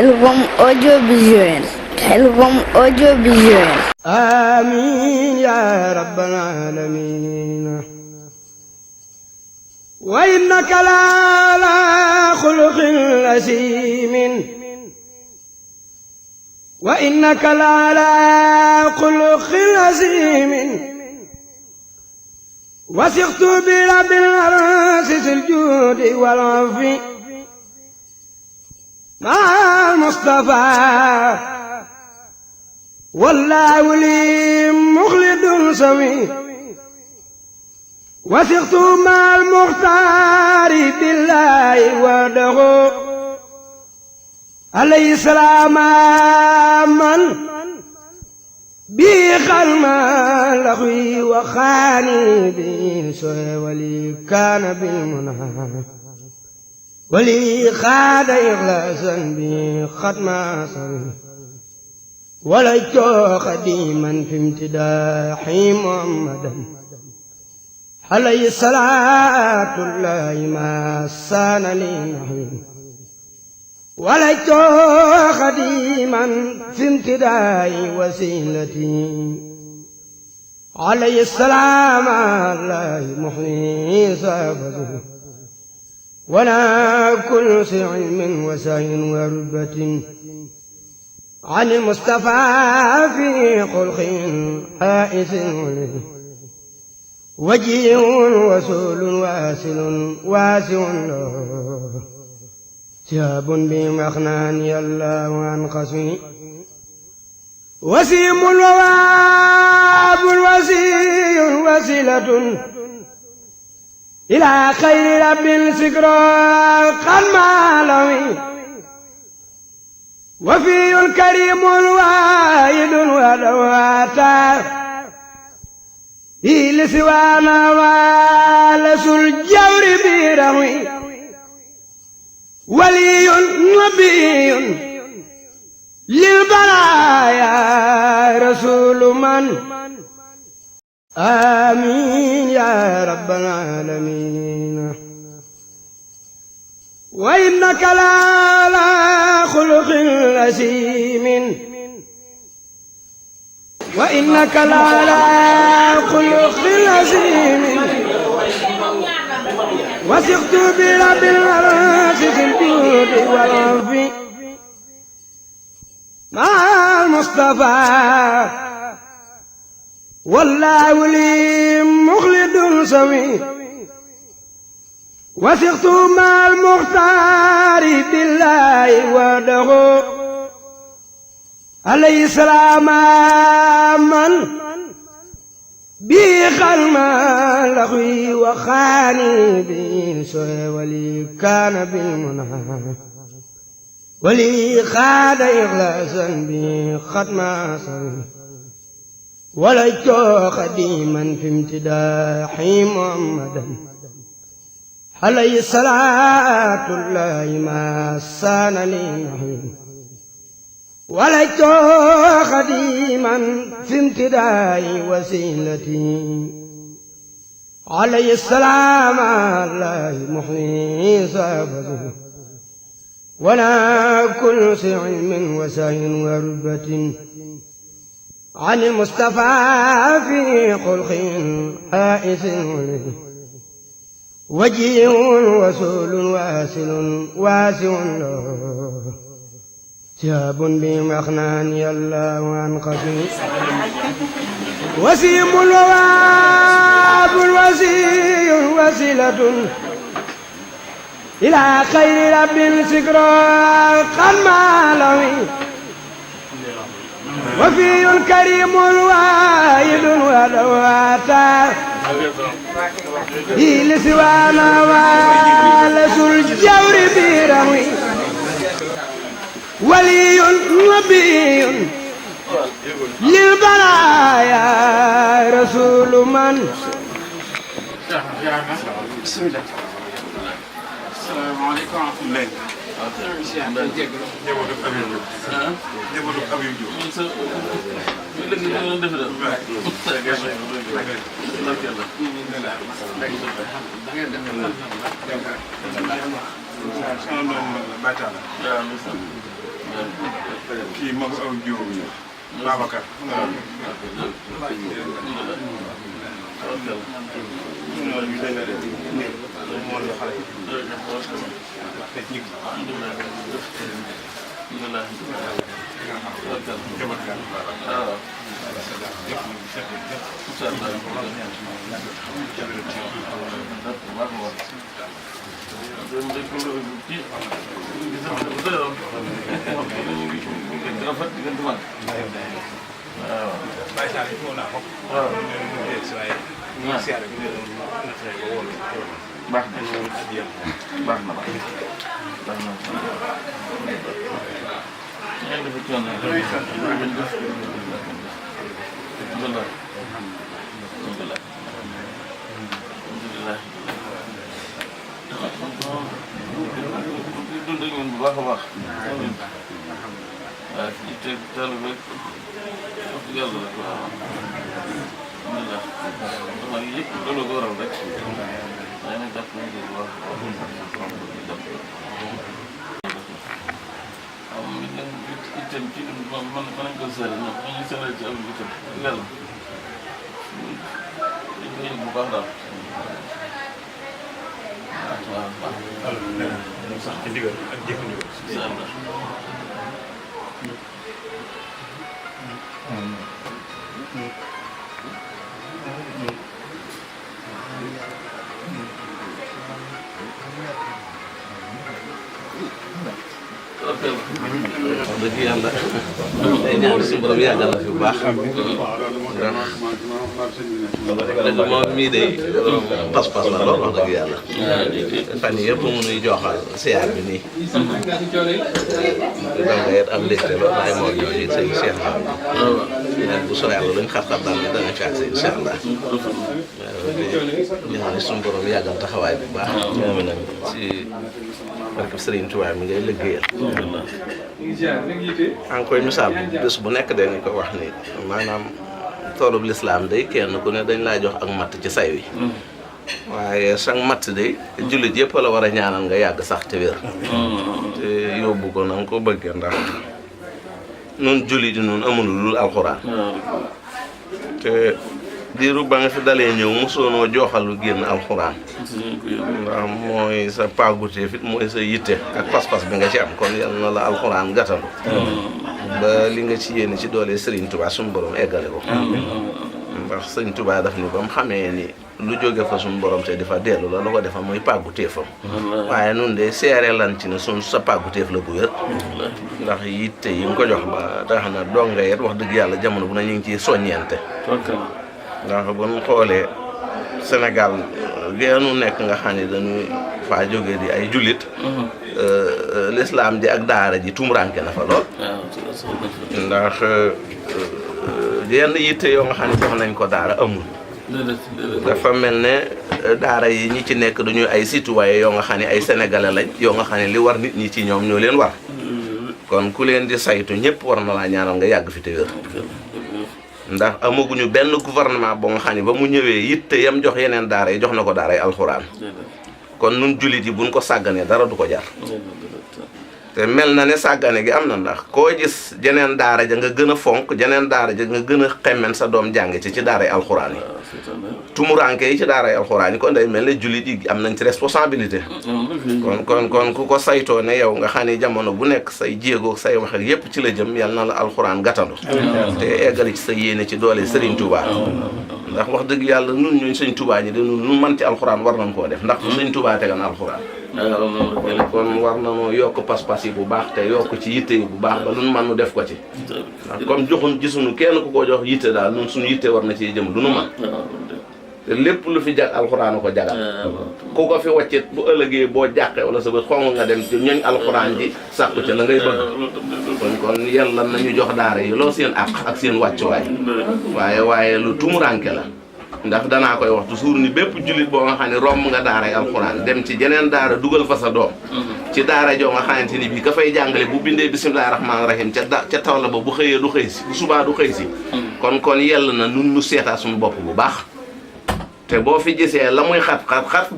Khelcom audiovisuel. Khelcom audiovisuel. آمين يا رب العالمين. وإنك لعلى خلق عظيم. وإنك لعلى خلق عظيم. وثقت برب العرش ذي الجود والعفو مع المصطفى والله لي مخلد سوي. وثقت مع المختار بالله وحده عليه السلام من بي خلما لغوي وخاني بي سوى ولي كان بالمنى ولي خاد إخلاصا بي ختما سوي. ولجت خديما في امتداح محمدا عليه الصلاة الله ما سان لي نحوي. ولجت خديما في امتداح وسيلتي عليه السلام الله محيي صابته. ولا كل علم وسعي وربة عن المصطفى في خلق حائس وجيه وسول واسل واسع له ثياب بمخنان الله عن قسمي. وسيم وواب وسيل وسيلة إلى خير رب سكرا قد مالوي. وفي الكريم الواحد ودواتا في لسوانا والس الجور بيروي. ولي نبي للبرايا رسول من. آمين يا رب العالمين. وإنك لعلى خلق عظيم. وإنك لعلى خلق عظيم. وثقت برب العرش ذي الجود والعفو مع المصطفى والله لي مخلد سوي. وثقت مع المختار بالله وحده عليه السلام من بي خلما لغوي وخاني بي سوى ولي كان بالمنى ولي خاد إخلاصا بي ختما سوي. ولجت خديما في امتداح محمدا عليه الصلاة الله ما سان لي نحوي. ولجت خديما في امتداح وسيلتي عليه السلام الله محيي صابته. ولا كل علم وسعي وربة عن المصطفى في خلق حائس وجيه وسول واسل واسع له ثياب بمخنان الله عن قسمي. وسيم وواب وسيل وسيلة إلى خير رب سكرا قد مالوي. وفي الكريم الواحد ودواتا في لسوانا والس الجور بيروي. ولي نبي للبرايا رسول من. بسم الله. السلام عليكم ورحمة الله. sama doom mag la Bacala. waaw mi sant. kii mag aw jiwu ñu. Babacar. dëgg yàlla day ñaan suñu borom yàggal la fi bu baax dëgg moom mii de pas-pas la lool wax dëgg yàlla fan yii yëpp mu nuy joxal siyaar bi nii danga yet am mbégte lool laay moo jooju sëñ Cheikh Fall bu soo yàlla luñ xar-xar daal dana fi ak incha allah ñaan suñu borom yàggal taxawaay bu baax ci barke Sëriñ Tuubaa mi ngay liggéeyal an koy misaal bés bu nekk dañu ko wax ni maanaam toolub lislaam day kenn ku ne dañ laa jox ak matt ci say wi waaye sax matt day jullit yëpp la war a ñaanal nga yàgg sax te wér te yóbbu ko na nga ko bëggee ndax nun jullit yi nun amul lu alxuraan te diiru ba nga fi dalee ñëw mosoonoo joxal lu génn alxuraan ndax mooy sa pàggutee fit mooy sa yitte ak pas-pas bi nga ci am kon yal na la alxuraan gàttandu ba li nga ci yéene ci doole Sëriñ Tuubaa suñu borom eggale ko ndax Sëriñ Tuubaa daf ni ba mu xamee ni lu jóge fa suñu borom te di fa dellu la lu ko defa muy pàgguteefam waaye nun de seere lan ci ne suñ sa pàgguteef la bu wér ndax yitte yi nga ko jox ba tax na donga yet wax dëgg yàlla jamono bu na ñu ngi ciy soññeente ndax bu ñu xoolee Sénégal geenu nekk nga xam ne dañuy faa jóge di ay jullit l'islam ji ak daara ji tumuranke na fa lool ndax yenn yitte yoo nga xam ne jox nañ ko daara amul dafa mel ne daara yi ñi ci nekk dañuy ay citoyen yoo nga xam ne ay sénégalais lañ yoo nga xam ne li war nit ñi ci ñoom ñoo leen war kon ku leen di saytu ñëpp war na laa ñaanal nga yàgg fi te wér ndax amaguñu benn gouvernement boo nga xam ne ba mu ñëwee yitte yam jox yeneen daara yi jox na ko daara yi alxuraan kon nun jullit yi buñ ko sàgganee dara du ko jar te mel na ne sàggane gi am na ndax koo gis jeneen daara ja nga gën a fonk jeneen daara ja nga gën a xemmen sa doom jàng ci daara yi alxuraan yi tumuranke yi ci daara yi alxuraan yi kon day mel ne jullit yi am nañ ci responsabilité kon ku ko saytoo ne yow nga xam ne jamono bu nekk say jéego say wax ak yépp ci la jëm yal na la alxuraan gàttandu te eggali ci sa yéene ci doole Serigne Touba ndax wax dëgg yàlla nun ñooñ Sëñ Touba ñi de nun lu man ci alxuraan war nañ koo def ndax fu Sëñ Touba tegan alxuraan kon war nañoo yokk pas-pas yi bu baax te yokk ci yitte yi bu baax ba lu nu man nu def ko ci ndax comme joxuñ gisuñu kenn ku ko jox yitte daal nun suñu yitte war na ci jëm lu nu man te lépp lu fi jag alxuraan ko jagal ku ko fi waccit bu ëllëgee boo jàqee wala sa bët xong nga dem ci ñooñ alxuraan ji sàkku ca la ngay bëgg kon yàlla nañu jox daara yi loo seen àq ak seen wàccuwaay waaye lu tumuranke la ndax danaa koy wax toujours ni bépp jullit boo nga xam ne romb nga daaray alxuraan dem ci jeneen daara dugal fa sa doom ci daara joo nga xamante ni bii ka fay jàngale bu bindee bisimilah rahmaani rahim ca taw la ba bu xëyee du xëy si bu subaa du xëy si kon yell na nun nu seetaat suñu bopp bu baax te boo fi gisee la muy xat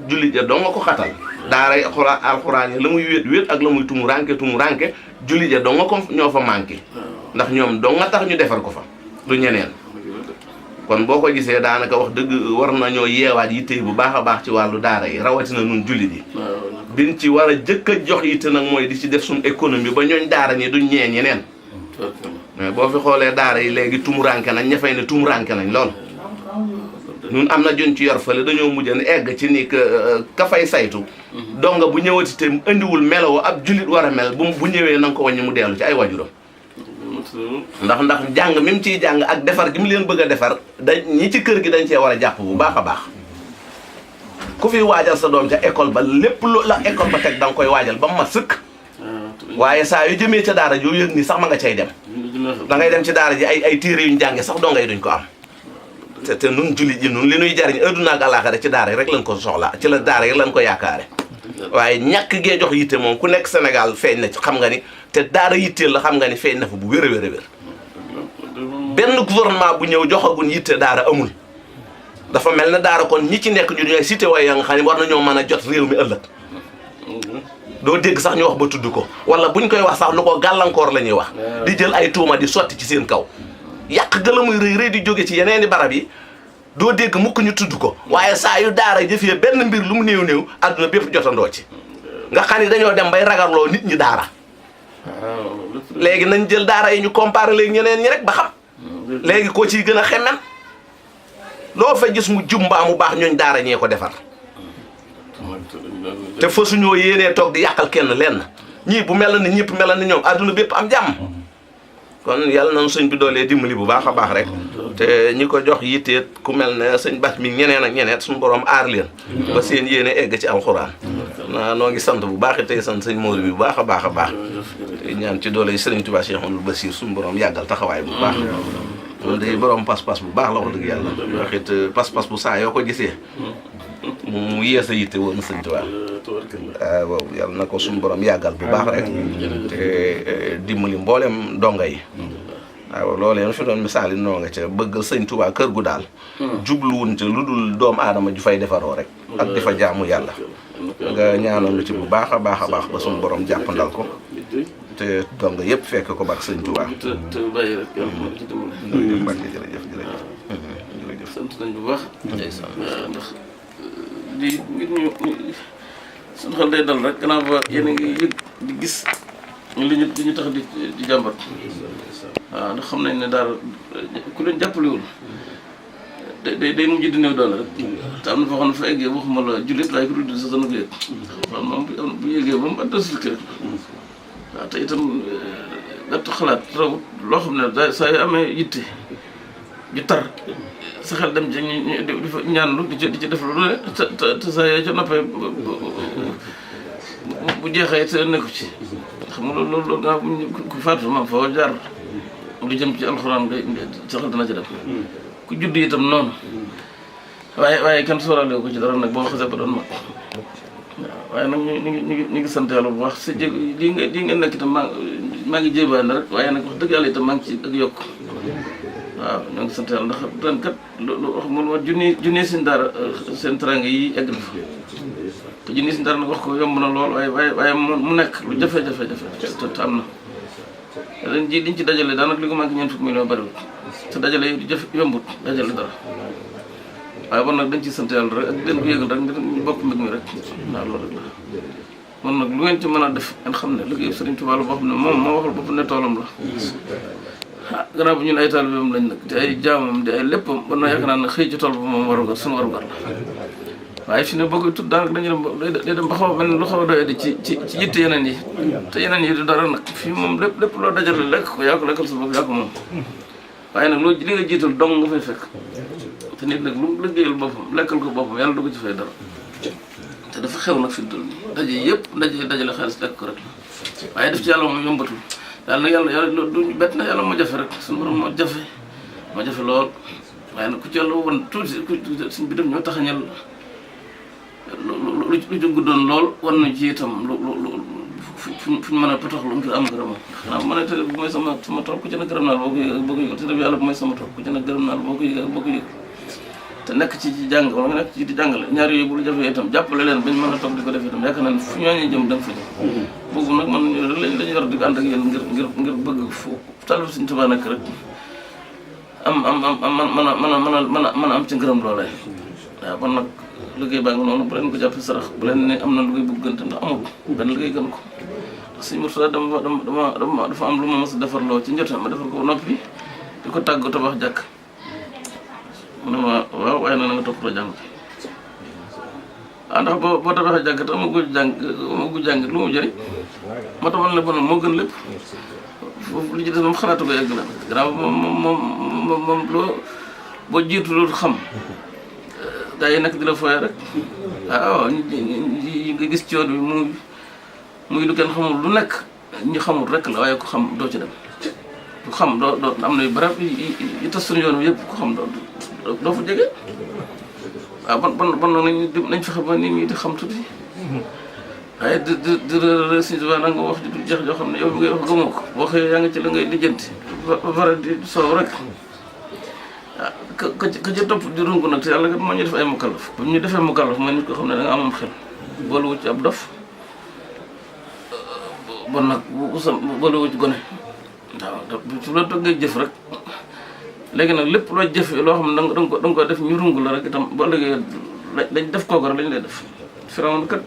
jullit ja doo nga ko xatal daara alxuraan yi la muy wét ak la muy tumu ranke jullit ja dong nga ko ñoo fa manqué ndax ñoom dong nga tax ñu defar ko fa du ñeneen kon boo ko gisee daanaka wax dëgg war nañoo yeewaat yitte bu baax a baax ci wàllu daara yi rawatina nun jullit yi biñ ci war a jëkk a jox yitte nag mooy di ci def suñu économie ba ñooñ daara ñi duñ ñee ñeneen mais boo fi xoolee daara yi léegi tumuranke nañ ña fay ne tumuranke nañ lool ñun am na juñ ci yor fële dañoo mujjën egg ci ni ka fay saytu donga bu ñëwati te indiwul meloo ab jullit war a mel bu ñëwee na nga ko wàññi mu dellu ci ay wajuram ndax jàng mi mu ciy jàng ak defar gi mu leen bëgg a defar ñi ci kër gi dañ cee war a jàpp bu baax a baax ku fi waajal sa doom ca école ba lépp lu la école ba teg da nga koy waajal ba mu mat sëkk waaye saa yu jëmee ca daara joo yëg ni sax ma nga cay dem da ngay dem ci daara ji ay téere yuñ jànge sax donga yi duñ ko am te nun jullit yi nun li nuy jariñ adduna ak àllaaxira ci daara yi rek lañ ko soxla ci la daara yi lañ ko yaakaare waaye ñàkk gee jox yitte moom ku nekk Sénégal feeñ na ci xam nga ni te daara yitteel la xam nga ni feeñ na fa bu wér a wér a wér benn gouvernement bu ñëw joxagun yitte daara amul dafa mel ne daara kon ñi ci nekk ñu ñooy cité way ya nga xam ne war nañoo mën a jot réew mi ëllëg doo dégg sax ñu wax ba tudd ko wala buñ koy wax sax lu ko gàllankoor la ñuy wax di jël ay tuuma di sotti ci seen kaw yàq gëla muy rëy di jóge ci yeneeni barab yi doo dégg mukk ñu tudd ko waaye saa yu daara jëfee benn mbir lu mu néew adduna bépp jotandoo ci nga xam ni dañoo dem bay ragarloo nit ñi daara léegi nañ jël daara yi ñu comparé léegi ñeneen ñi rek ba xam léegi koo ciy gën a xemmen loo fa gis mu jumbaa mu baax ñooñ daara ñee ko defar te fa suñoo yéenee toog di yàqal kenn lenn ñii bu mel ni ñëpp mel ni ñoom adduna bépp am jàmm kon yàlla nañu sëñ bi doolee dimbali bu baax a baax rek te ñi ko jox yitteet ku mel ne sëñ Bass mi ñeneen ak ñeneen suñu borom aar leen ba seen yéene egg ci alxuraan noo ngi sant bu baax tey sant sëñ Modou bi bu baax a baax te ñaan ci doole sëriñ Touba Cheikh Amadou Bassir suñu borom yàggal taxawaay bu baax loolu day borom pas-pas bu baax la wax dëgg yàlla waxit pas-pas bu saa yoo ko gisee mu yees a yitte woon sëñ Touba waaw yàlla na ko suñu borom yàggal bu baax rek te dimbali mboolem donga yi waaw loolee fi doon misaal yi noo nga ca bëggal sëñ Touba kër gu daal jubluwun ca lu dul doomu aadama ju fay defaroo rek ak di fa jaamu yàlla nga ñaanoon lu ci bu baax a baax ba suñu borom jàppandal ko te donga yëpp fekk ko barke sëñ Touba jërëjëf sant nañ bu baax ndax di ngir ñu suñu xel day dal rek gannaaw ba yéen a ngi yëg di gis li ñu tax di jàmbat waaw ndax xam nañ ne daal ku leen jàppalewul day mujj di néew doole rek te am na foo xam ne fa eggee waxuma la jullit waaye ku dul sax dana ko yëg waaw moom bu yëgee moom addasulki rek waaw te itam gàttu xalaat rawut loo xam ne da saa yu amee yitte ju tar sa xel dem ci di fa ñaanlu di ci def lu ne te saa yoo ca noppee bu jeexee te nekku ci xam nga loolu nga ku faatu ma foo jaar lu jëm ci alxuraan nga sa xel dana ci dem ku judd itam noonu waaye kenn sóoraale ko ci dara nag boo xasee ba doon mag waaw waaye nag ñu ngi sant yàlla bu baax sa jég lii nga nekk itam maa ngi jébaane rek waaye nag wax dëgg yàlla itam maa ngi ci ak yokk waaw ñoo ngi sant yàlla ndax ren kat lu wax man ma junni seen daara seen teranga yi egg na fa te junni seen daara nag wax ko yomb na lool waaye mu nekk lu jafe-jafe te am na ren ji liñ ci dajale daanaka li ko manqué ñeent fukki million bariwul te dajale yi jafe yombut dajale dara waaye bon nag dañ ciy sant yàlla rek ak den ko yëgal rek ngir ñu bokk mbir mi rek waaw loolu rek la man nag lu ngeen ci mën a def ngeen xam ne liggéey Sëriñ Tuubaa la boo xam ne moom moo waxal bopp ne toolam la ah gannaaw bi ñun ay taalibeem lañ nag di ay jaamam di ay léppam ba na yaakaar naa ne xëy ci tool ba moom warugar suñu warugar la waaye fi ne boo koy tudd daanaka dañu dem dem ba xaw a benn lu xaw a doyee di ci yitte yeneen yi te yeneen yi du dara nag fii moom lépp loo dajale lekk ko yaa ko lekkal sa bopp yaa ko moom waaye nag loolu li nga jiital dong nga fay fekk te nit nag lu mu liggéeyal boppam lekkal ko boppam yàlla du ko ci fay dara te dafa xew nag fi mu toll nii daje yëpp dajale xaalis lekk ko rek waaye def ci yàlla moom yombatul yàlla nag yàlla du bett na yàlla moo jafe rek suñu borom moo jafe lool waaye nag ku ci yàlla woon tuuti suñ bi dem ñoo taxañal lu ci guddoon lool war na ci itam fuñ mën a potoxlu ngir am gërëmam xanaa ma ne te bu may sama tool ku ci ne gërëm naa la boo ko yëg te def yàlla bu may sama tool ku ci ne gërëm naa la boo ko yëg te nekk ci jàng wala nga nekk ci di jàngale ñaar yooyu bu lu jafee itam jàppale leen bañ mën a toog di ko def itam yaakaar naa ne fu ñooñu jëm da nga fa jëm boobu nag man lañu yor di ànd ak yéen ngir bëgg fu talib Sëriñ Tuubaa nekk rek mën a am ci ngërëm loolee waaw kon nag liggéey baa ngi noonu bu leen ko jàppee sarax bu leen ne am na liggéey bu gën ndax amul benn liggéey gën ko ndax Sëriñ Murtada dafa am lu ma mos a defarloo ci njota ma defar ko noppi di ko tàggu tabax jàkk mu ne ma waaw waaye na nga toppatoo jàng ndax boo tabaxee jàkk te amagu jàng lu mu jëriñ moo tax man la bon moo gën lépp foofu li ci des moom xalaatu ko yegg la gannaaw moom loo boo jiitu loolu xam gaa yi nekk di la fooye rek waaw nga gis ci yoon bi muy lu kenn xamul lu nekk ñu xamul rek la waaye ku xam doo ci dem ku xam doo am na yu barab yi tas suñu yoon bi yëpp ku xam doo fa jege waaw bon nañ fexe ba nit ñi di xam tuuti waaye di Sëriñ Tuubaa nag nga wax di du jeex joo xam ne yow mi ngay wax gëmoo ko boo xëyee yaa ngi ci la ngay lijjanti ba pare di soow rek ka ca topp di rungu nag te yàlla kat moo ñu def ay mukallaf bu ñu defee mukallaf mooy nit ko xam ne da nga amam xel booluwu ci ab dof bon nag booluwu ci gone waaw su la toggee jëf rek léegi nag lépp loo jëf loo xam ne da nga ko def ñu rungu la rek itam boo léegi lañ def kooku rek lañ lay def Firawna kat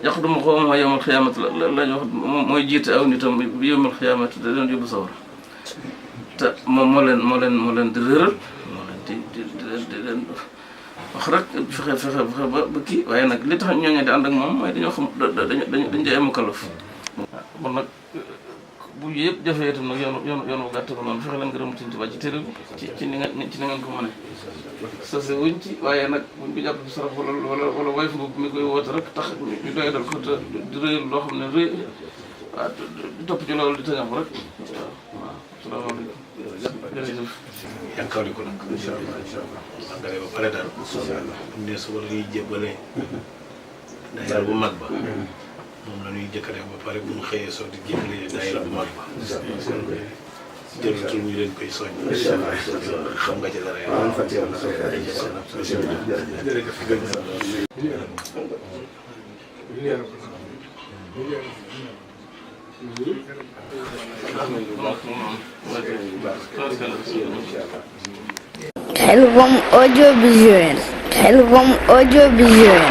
yàq duma xaw ma yowmal xiyaamati lañ wax mooy jiite aw nitam bi yowmal xiyaamati da leen yóbbu sawar te moom moo leen di réeral moo leen di leen wax rek fexe ba kii waaye nag li tax ñooñu di ànd ak moom mooy dañoo xam dañ ci ay mukallaf bon nag bu yëpp jafee itam nag yoon bu gàtt ko noonu fexe leen ngërëm Sëriñ Tuubaa ci téere bi ci ni ngeen ko mënee sase wuñ ci waaye nag buñ ko jàpp ci sarax wala wayf boobu mi koy woote rek tax ñu doy dal ko te di rëyal loo xam ne rëy waaw di topp ci loolu di tëñam rek waaw salaamaaleykum jërëjëf yaakaari ko nag incha allah màggale ba pare daal buñ ne suba la ñuy jébbale daayira bu mag ba moom la ñuy jëkkale ba pare bu ñu xëyee soo di jébbale daayira bu mag ba jërëjëf ñu leen koy soññ xam nga ci dara Khelcom audiovisuel. Khelcom audiovisuel.